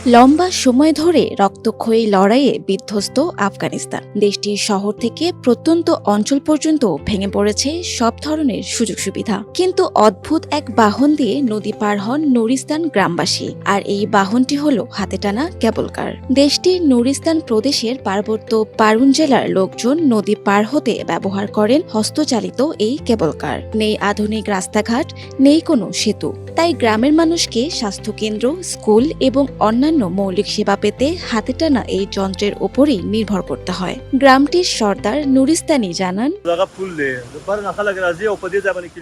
লম্বা সময় ধরে রক্তক্ষয়ী লড়াইয়ে বিধ্বস্ত আফগানিস্তান। দেশটির শহর থেকে প্রত্যন্ত অঞ্চল পর্যন্ত ভেঙে পড়েছে সব ধরনের সুযোগ সুবিধা। কিন্তু অদ্ভুত এক বাহন দিয়ে নদী পার হন নুরিস্তান গ্রামবাসী, আর এই বাহনটি হলো হাতে টানা কেবল কার। দেশটির নুরিস্তান প্রদেশের পার্বত্য পারুন জেলার লোকজন নদী পার হতে ব্যবহার করেন হস্তচালিত এই কেবল কার। নেই আধুনিক রাস্তাঘাট, নেই কোনো সেতু, তাই গ্রামের মানুষকে স্বাস্থ্যকেন্দ্র, স্কুল এবং অন্যান্য মৌলিক সেবা পেতে হাতে টানা এই যন্ত্রের ওপরই নির্ভর করতে হয়। গ্রামটির সর্দার নুরিস্তানি জানান,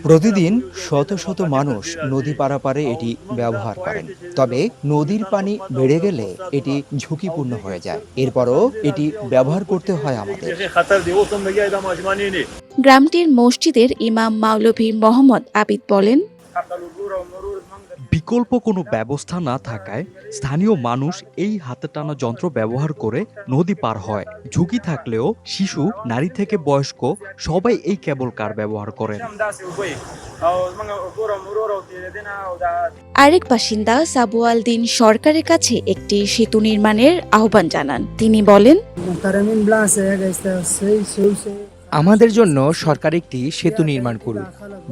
প্রতিদিন শত শত মানুষ নদী পারাপারে এটি ব্যবহার করেন। তবে নদীর পানি বেড়ে গেলে এটি ঝুঁকিপূর্ণ হয়ে যায়। এরপরও এটি ব্যবহার করতে হয় আমাদের। গ্রামটির মসজিদের ইমাম মাওলভী মোহাম্মদ আবিদ বলেন, বিকল্প কোনো ব্যবস্থা না থাকায় স্থানীয় মানুষ এই হাতে টানা যন্ত্র ব্যবহার করে নদী পার হয়। ঝুঁকি থাকলেও শিশু, নারী থেকে বয়স্ক সবাই এই কেবল কার ব্যবহার করেন। আরেক বাসিন্দা সাবু আল দিন সরকারের কাছে একটি সেতু নির্মাণের আহ্বান জানান। তিনি বলেন, আমাদের জন্য সরকার একটি সেতু নির্মাণ করুক,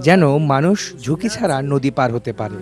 যেন মানুষ ঝুঁকি ছাড়া নদী পার হতে পারে।